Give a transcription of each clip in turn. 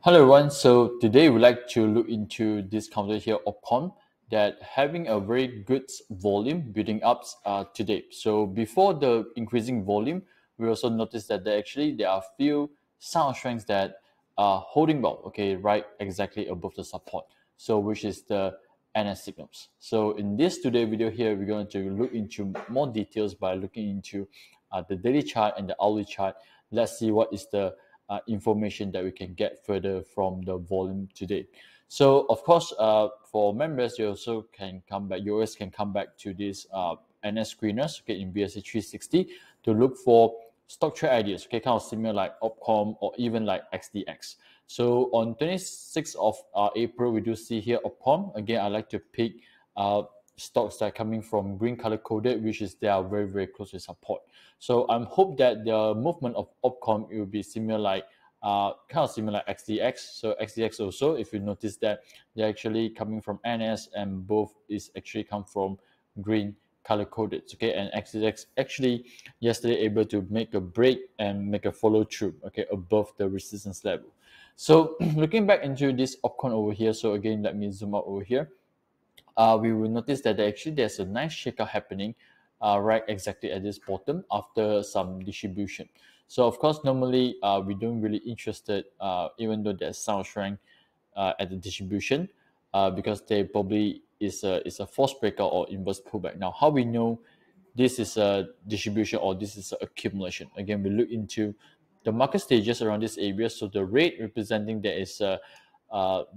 Hello everyone, so today we'd like to look into this counter here Opcon that having a very good volume building up today. So before the increasing volume, we also noticed that there are few sound strengths that are holding well, okay, right exactly above the support. So which is the NS signals. So in this today video here, we're going to look into more details by looking into the daily chart and the hourly chart. Let's see what is the information that we can get further from the volume today. So of course, for members, you also can come back. You always can come back to this NS screeners, okay, in BSC 360 to look for stock trade ideas, okay, kind of similar like Opcom or even like XDX. So on 26th of April, we do see here Opcom. Again, I like to pick stocks that are coming from green color coded, which is they are very, very close to support. So I'm hope that the movement of Opcom will be similar like kind of similar like XDX. So XDX also, if you notice that they're actually coming from NS and both is actually come from green color coded. Okay, and XDX actually yesterday able to make a break and make a follow through, okay, above the resistance level. So looking back into this Opcon over here, so again, let me zoom out over here. We will notice that there's a nice shakeout happening right exactly at this bottom after some distribution. So of course, normally we don't really interested even though there's some strength at the distribution because they probably is a false breakout or inverse pullback. Now, how we know this is a distribution or this is an accumulation? Again, we look into the market stages around this area. So the rate representing there is a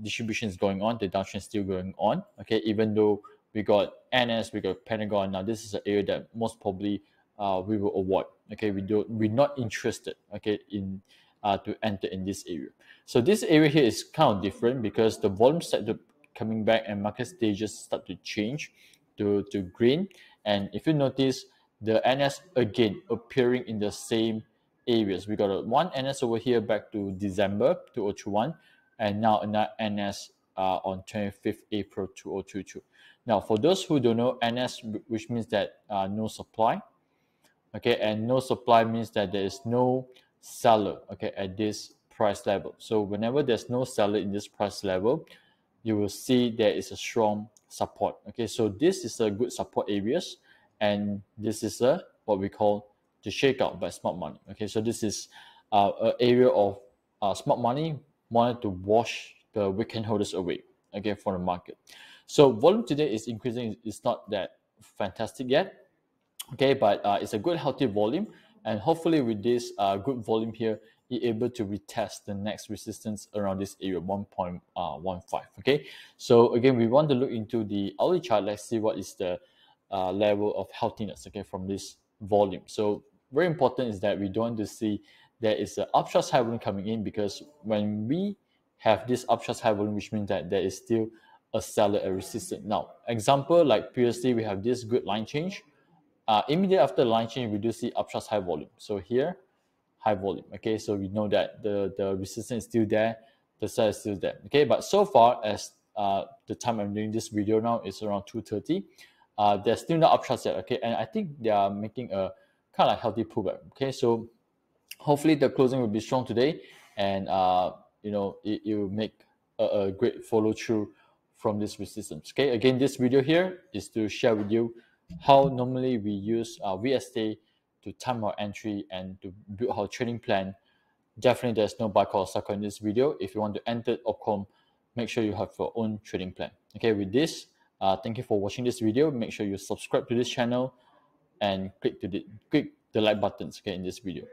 distribution is going on, the downtrend is still going on. Okay, even though we got NS, we got Pentagon. Now this is an area that most probably we will avoid. Okay, we're not interested. Okay, in to enter in this area. So this area here is kind of different because the volume start to coming back and market stages start to change to green. And if you notice, the NS again appearing in the same areas. We got a one NS over here back to December 2021, and now another NS on 25th April 2022. Now, for those who don't know, NS, which means that no supply, okay, and no supply means that there is no seller, okay, at this price level. So whenever there's no seller in this price level, you will see there is a strong support. Okay, so this is a good support areas, and this is a what we call the shakeout by smart money. Okay, so this is an area of smart money wanted to wash the weekend holders away, okay, from the market. So volume today is increasing. It's not that fantastic yet, okay, but it's a good healthy volume, and hopefully with this good volume here, you're able to retest the next resistance around this area 1.15. Okay, so again, we want to look into the hourly chart. Let's see what is the level of healthiness, okay, from this volume. So very important is that we don't want to see there is an upshot high volume coming in, because when we have this upshot high volume, which means that there is still a seller at resistance. Now, example like previously we have this good line change. Immediately after the line change, we do see upshot high volume. So here, high volume. Okay, so we know that the resistance is still there, the sell is still there. Okay, but so far as the time I'm doing this video now is around 2:30. There's still no upshot yet. Okay, and I think they are making a kind of healthy pullback. Okay, so hopefully the closing will be strong today, and it will make a great follow through from this resistance. Okay, again, this video here is to share with you how normally we use VSA to time our entry and to build our trading plan. Definitely there's no buy call sucker in this video. If you want to enter Opcom, make sure you have your own trading plan. Okay, with this, thank you for watching this video. Make sure you subscribe to this channel and click the like buttons, okay, in this video.